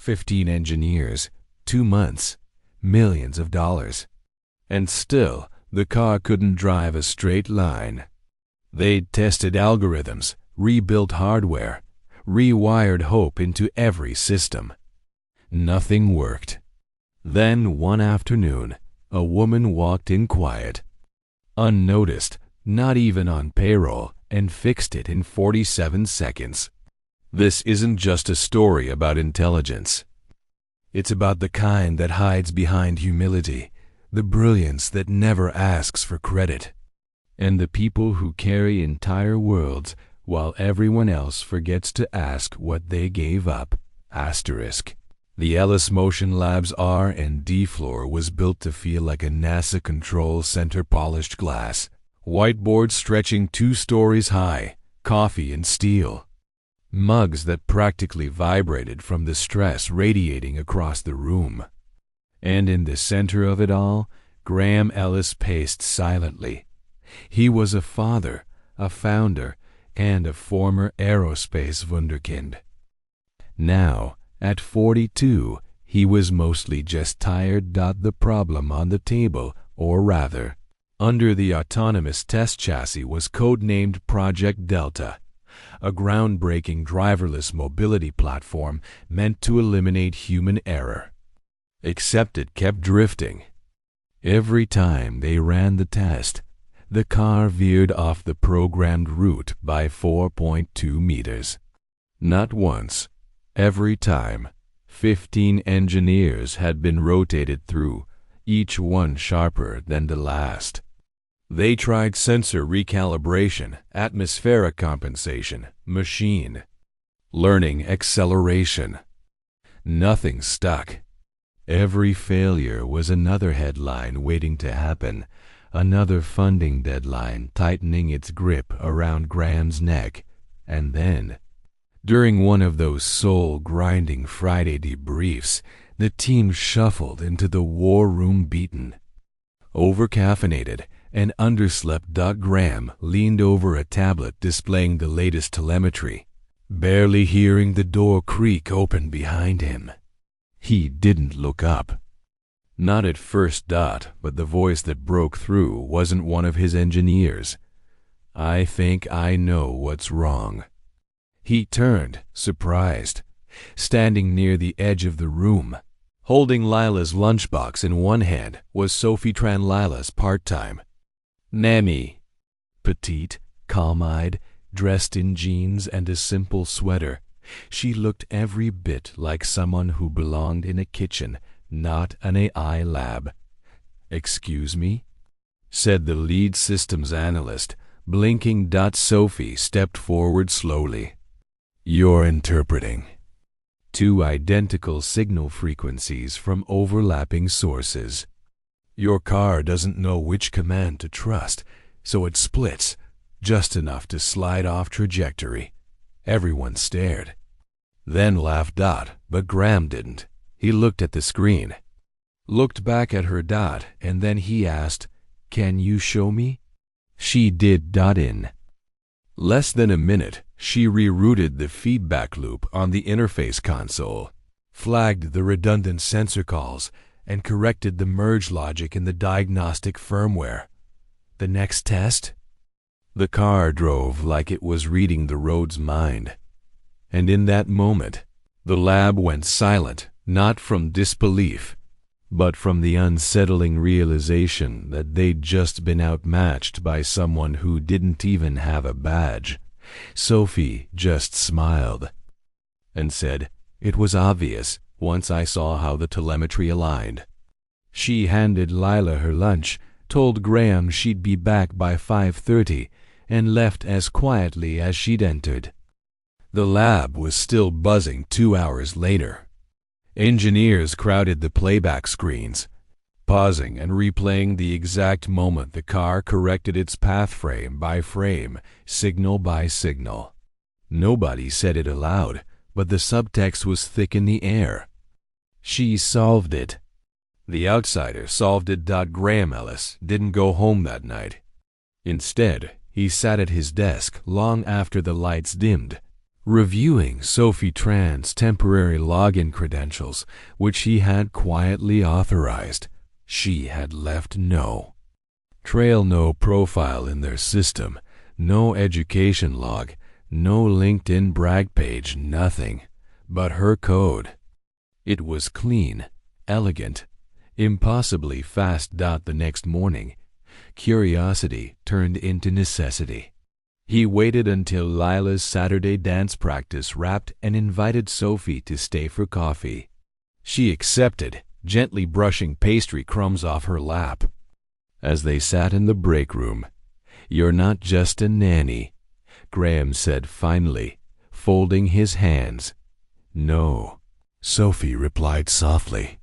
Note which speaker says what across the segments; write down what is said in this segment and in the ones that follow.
Speaker 1: 15 engineers, 2 months, millions of dollars. And still, the car couldn't drive a straight line. They'd tested algorithms, rebuilt hardware, rewired hope into every system. Nothing worked. Then one afternoon, a woman walked in quiet, unnoticed, not even on payroll, and fixed it in 47 seconds. This isn't just a story about intelligence. It's about the kind that hides behind humility, the brilliance that never asks for credit, and the people who carry entire worlds while everyone else forgets to ask what they gave up. Asterisk. The Ellis Motion Labs R&D floor was built to feel like a NASA control center, polished glass, whiteboards stretching 2 stories high, coffee and steel, mugs that practically vibrated from the stress radiating across the room. And in the center of it all, Graham Ellis paced silently. He was a father, a founder, and a former aerospace wunderkind. Now, at 42, he was mostly just tired. The problem on the table, or rather, under the autonomous test chassis, was codenamed Project Delta, a groundbreaking driverless mobility platform meant to eliminate human error. Except it kept drifting. Every time they ran the test, the car veered off the programmed route by 4.2 meters. Not once. Every time, 15 engineers had been rotated through, each one sharper than the last. They tried sensor recalibration, atmospheric compensation, machine learning acceleration. Nothing stuck. Every failure was another headline waiting to happen, another funding deadline tightening its grip around Graham's neck. And then, during one of those soul-grinding Friday debriefs, the team shuffled into the war room beaten, over-caffeinated, and underslept. Graham leaned over a tablet displaying the latest telemetry, barely hearing the door creak open behind him. He didn't look up. Not at first. But the voice that broke through wasn't one of his engineers. "I think I know what's wrong." He turned, surprised. Standing near the edge of the room, holding Lila's lunchbox in one hand, was Sophie Tran, Lila's part-time Nanny. Petite, calm-eyed, dressed in jeans and a simple sweater, she looked every bit like someone who belonged in a kitchen, not an AI lab. "Excuse me?" said the lead systems analyst, blinking. Sophie stepped forward slowly. "You're interpreting 2 identical signal frequencies from overlapping sources. Your car doesn't know which command to trust, so it splits, just enough to slide off trajectory." Everyone stared, then laughed. But Graham didn't. He looked at the screen, looked back at her. And then he asked, "Can you show me?" She did. In less than a minute, she rerouted the feedback loop on the interface console, flagged the redundant sensor calls, and corrected the merge logic in the diagnostic firmware. The next test? The car drove like it was reading the road's mind. And in that moment, the lab went silent, not from disbelief, but from the unsettling realization that they'd just been outmatched by someone who didn't even have a badge. Sophie just smiled and said, "It was obvious once I saw how the telemetry aligned." She handed Lila her lunch, told Graham she'd be back by 5:30, and left as quietly as she'd entered. The lab was still buzzing 2 hours later. Engineers crowded the playback screens, pausing and replaying the exact moment the car corrected its path frame by frame, signal by signal. Nobody said it aloud, but the subtext was thick in the air. She solved it. The outsider solved it. Graham Ellis didn't go home that night. Instead, he sat at his desk long after the lights dimmed, reviewing Sophie Tran's temporary login credentials, which he had quietly authorized. She had left no profile in their system, no education log, no LinkedIn brag page, nothing but her code. It was clean, elegant, impossibly fast. The next morning, curiosity turned into necessity. He waited until Lila's Saturday dance practice wrapped and invited Sophie to stay for coffee. She accepted, gently brushing pastry crumbs off her lap. As they sat in the break room, "You're not just a nanny," Graham said finally, folding his hands. "No," Sophie replied softly.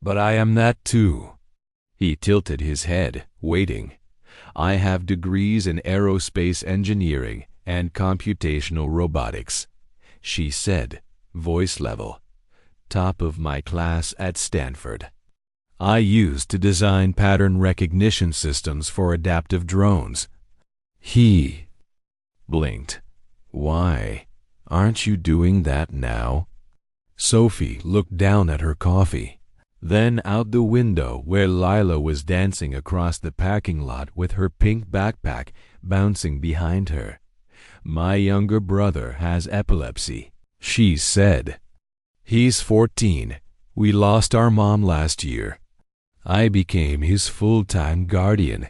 Speaker 1: "But I am that too." He tilted his head, waiting. "I have degrees in aerospace engineering and computational robotics," she said, voice level. "Top of my class at Stanford. I used to design pattern recognition systems for adaptive drones." He blinked. "Why, aren't you doing that now?" Sophie looked down at her coffee, then out the window where Lila was dancing across the parking lot with her pink backpack bouncing behind her. "My younger brother has epilepsy," she said. "He's 14. We lost our mom last year. I became his full-time guardian.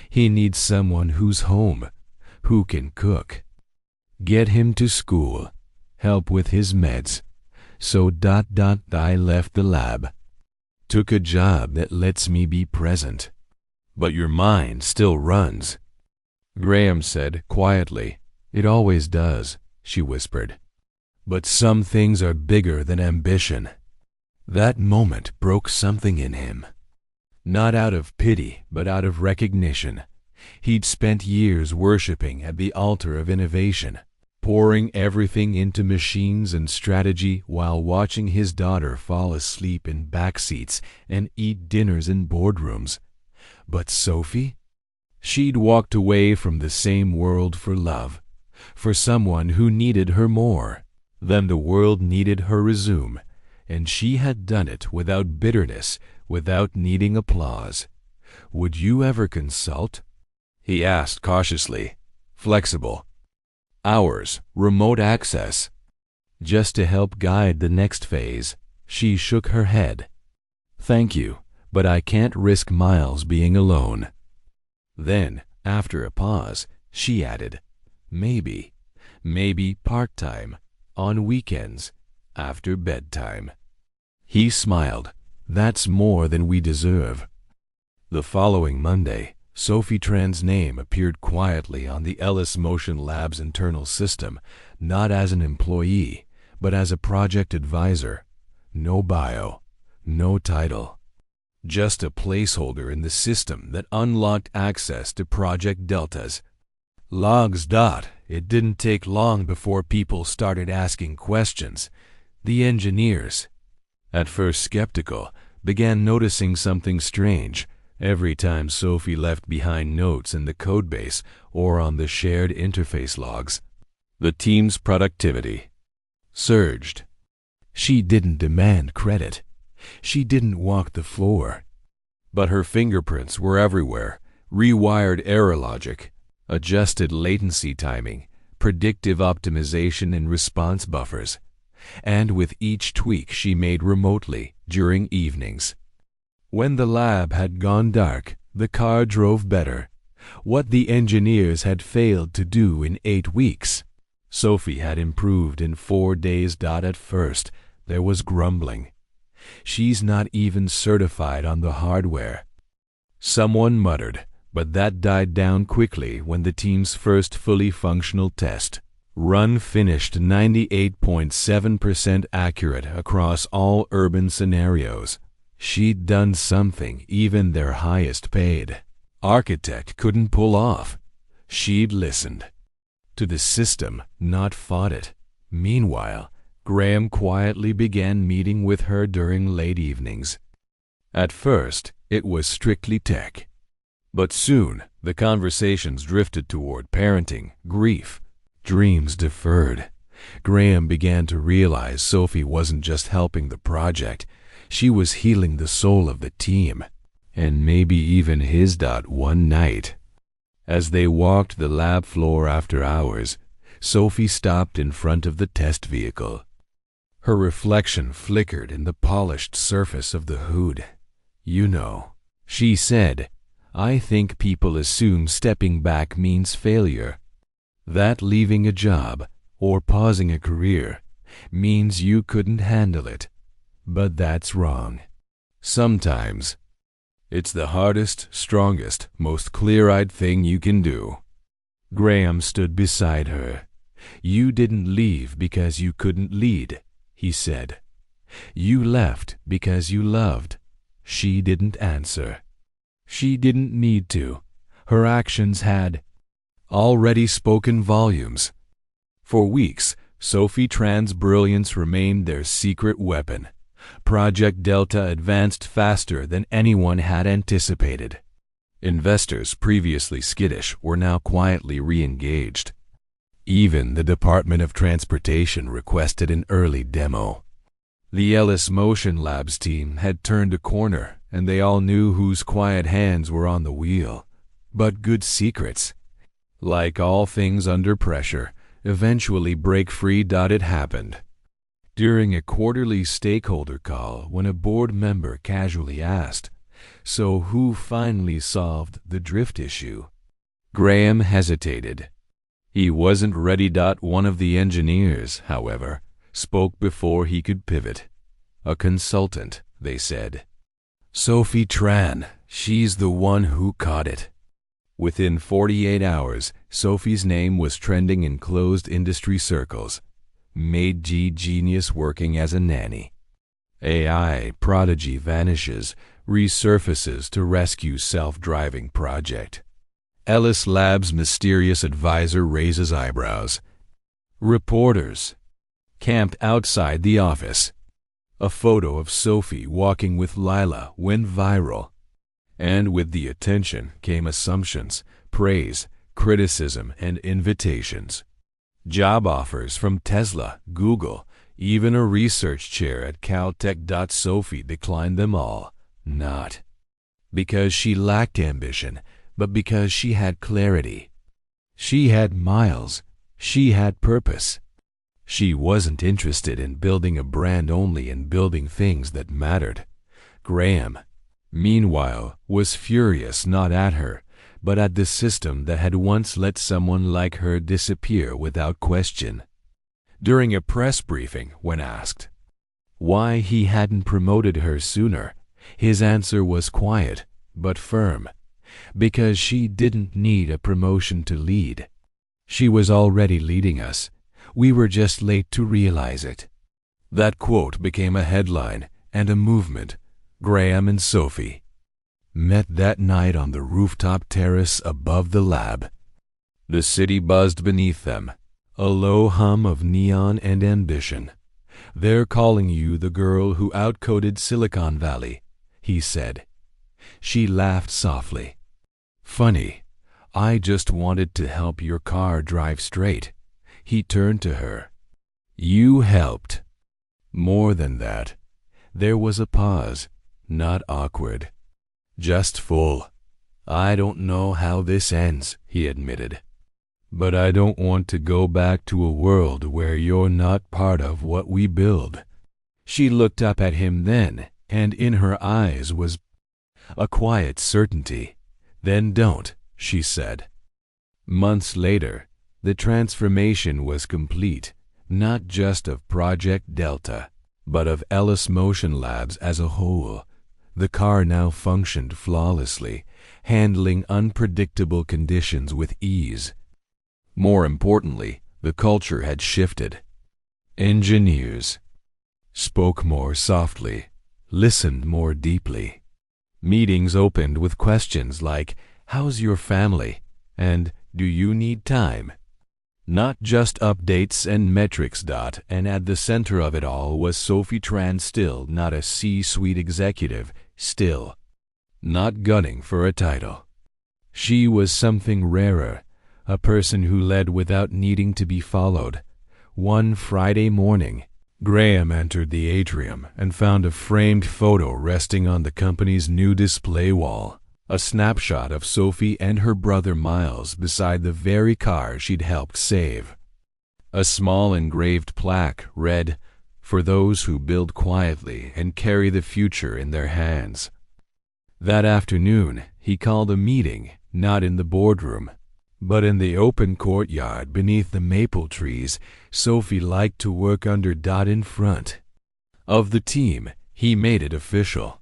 Speaker 1: He needs someone who's home, who can cook, get him to school, help with his meds. So I left the lab. Took a job that lets me be present." "But your mind still runs," Graham said quietly. "It always does," she whispered. "But some things are bigger than ambition." That moment broke something in him. Not out of pity, but out of recognition. He'd spent years worshiping at the altar of innovation, pouring everything into machines and strategy while watching his daughter fall asleep in back seats and eat dinners in boardrooms. But Sophie? She'd walked away from the same world for love, for someone who needed her more than the world needed her resume, and she had done it without bitterness, without needing applause. "Would you ever consult?" he asked cautiously. "Flexible hours, remote access, just to help guide the next phase." She shook her head. "Thank you, but I can't risk Miles being alone." Then, after a pause, she added, maybe part-time, on weekends, after bedtime." He smiled. "That's more than we deserve." The following Monday, Sophie Tran's name appeared quietly on the Ellis Motion Labs internal system, not as an employee, but as a project advisor. No bio, no title. Just a placeholder in the system that unlocked access to Project Deltas. Logs. It didn't take long before people started asking questions. The engineers, at first skeptical, began noticing something strange. Every time Sophie left behind notes in the codebase or on the shared interface logs, the team's productivity surged. She didn't demand credit. She didn't walk the floor. But her fingerprints were everywhere. Rewired error logic, adjusted latency timing, predictive optimization and response buffers. And with each tweak she made remotely during evenings. When the lab had gone dark, the car drove better. What the engineers had failed to do in 8 weeks, Sophie had improved in 4 days. At first, there was grumbling. "She's not even certified on the hardware," someone muttered, but that died down quickly when the team's first fully functional test run finished 98.7% accurate across all urban scenarios. She'd done something even their highest paid architect couldn't pull off. She'd listened to the system, not fought it. Meanwhile, Graham quietly began meeting with her during late evenings. At first, it was strictly tech. But soon, the conversations drifted toward parenting, grief, dreams deferred, Graham began to realize Sophie wasn't just helping the project, she was healing the soul of the team, and maybe even his. One night, as they walked the lab floor after hours, Sophie stopped in front of the test vehicle. Her reflection flickered in the polished surface of the hood. "You know," she said, "I think people assume stepping back means failure. That leaving a job or pausing a career means you couldn't handle it. But that's wrong. Sometimes it's the hardest, strongest, most clear-eyed thing you can do." Graham stood beside her. "You didn't leave because you couldn't lead," he said. "You left because you loved." She didn't answer. She didn't need to. Her actions had already spoken volumes. For weeks, Sophie Tran's brilliance remained their secret weapon. Project Delta advanced faster than anyone had anticipated. Investors, previously skittish, were now quietly re-engaged. Even the Department of Transportation requested an early demo. The Ellis Motion Labs team had turned a corner, and they all knew whose quiet hands were on the wheel. But good secrets, like all things under pressure, eventually break free. It happened. During a quarterly stakeholder call, when a board member casually asked, "So who finally solved the drift issue?" Graham hesitated. He wasn't ready. One of the engineers, however, spoke before he could pivot. "A consultant," they said. "Sophie Tran, she's the one who caught it." Within 48 hours, Sophie's name was trending in closed industry circles. Made genius working as a nanny. AI prodigy vanishes, resurfaces to rescue self-driving project. Ellis Labs mysterious advisor raises eyebrows. Reporters camped outside the office. A photo of Sophie walking with Lila went viral. And with the attention came assumptions, praise, criticism, and invitations. Job offers from Tesla, Google, even a research chair at Caltech. Sophie declined them all, not because she lacked ambition, but because she had clarity. She had miles. She had purpose. She wasn't interested in building a brand, only in building things that mattered. Graham, meanwhile, was furious not at her, but at the system that had once let someone like her disappear without question. During a press briefing, when asked why he hadn't promoted her sooner, his answer was quiet but firm. Because she didn't need a promotion to lead. She was already leading us. We were just late to realize it. That quote became a headline and a movement. Graham and Sophie met that night on the rooftop terrace above the lab. The city buzzed beneath them, a low hum of neon and ambition. "They're calling you the girl who outcoded Silicon Valley," he said. She laughed softly. "Funny, I just wanted to help your car drive straight." He turned to her. "You helped." More than that. There was a pause, not awkward, just full. "I don't know how this ends," he admitted. "But I don't want to go back to a world where you're not part of what we build." She looked up at him then, and in her eyes was a quiet certainty. "Then don't," she said. Months later, the transformation was complete, not just of Project Delta, but of Ellis Motion Labs as a whole. The car now functioned flawlessly, handling unpredictable conditions with ease. More importantly, the culture had shifted. Engineers spoke more softly, listened more deeply. Meetings opened with questions like, "How's your family?" and "Do you need time?" Not just updates and metrics. And at the center of it all was Sophie Tran, still not a C-suite executive, still not gunning for a title. She was something rarer, a person who led without needing to be followed, One Friday morning, Graham entered the atrium and found a framed photo resting on the company's new display wall, a snapshot of Sophie and her brother Miles beside the very car she'd helped save. A small engraved plaque read, "For those who build quietly and carry the future in their hands." That afternoon, he called a meeting, not in the boardroom, but in the open courtyard beneath the maple trees Sophie liked to work under. In front of the team, he made it official.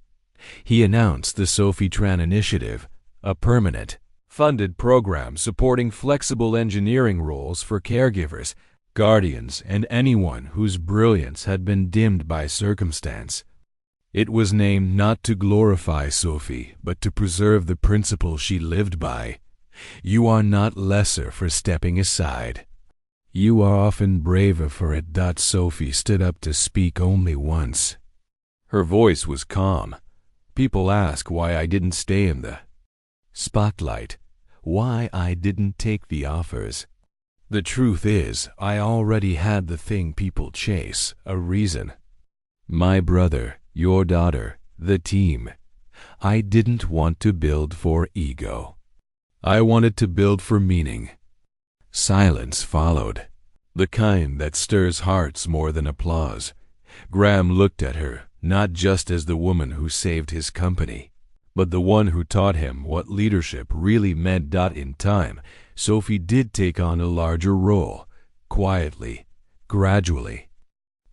Speaker 1: He announced the Sophie Tran Initiative, a permanent, funded program supporting flexible engineering roles for caregivers, guardians, and anyone whose brilliance had been dimmed by circumstance. It was named not to glorify Sophie, but to preserve the principle she lived by. You are not lesser for stepping aside. You are often braver for it. Sophie stood up to speak only once. Her voice was calm. People ask why I didn't stay in the spotlight, why I didn't take the offers. The truth is, I already had the thing people chase, a reason. My brother, your daughter, the team. I didn't want to build for ego. I wanted to build for meaning. Silence followed, the kind that stirs hearts more than applause. Graham looked at her, not just as the woman who saved his company, but the one who taught him what leadership really meant. In time, Sophie did take on a larger role, quietly, gradually.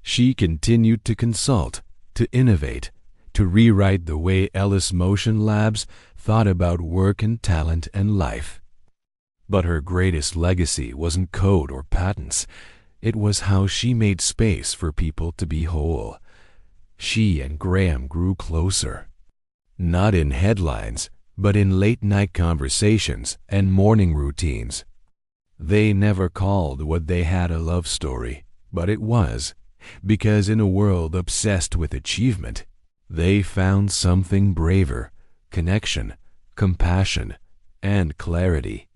Speaker 1: She continued to consult, to innovate, to rewrite the way Ellis Motion Labs thought about work and talent and life. But her greatest legacy wasn't code or patents. It was how she made space for people to be whole. She and Graham grew closer. Not in headlines, but in late-night conversations and morning routines. They never called what they had a love story, but it was, because in a world obsessed with achievement, they found something braver, connection, compassion, and clarity.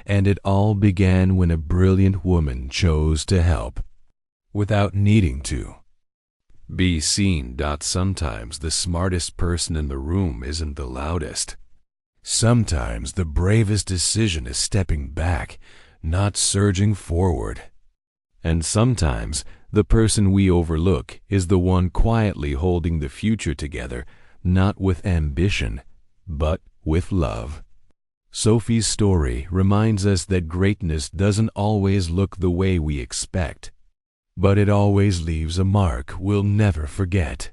Speaker 1: And it all began when a brilliant woman chose to help, without needing to be seen. Sometimes the smartest person in the room isn't the loudest. Sometimes the bravest decision is stepping back, not surging forward. And sometimes the person we overlook is the one quietly holding the future together, not with ambition, but with love. Sophie's story reminds us that greatness doesn't always look the way we expect, but it always leaves a mark we'll never forget.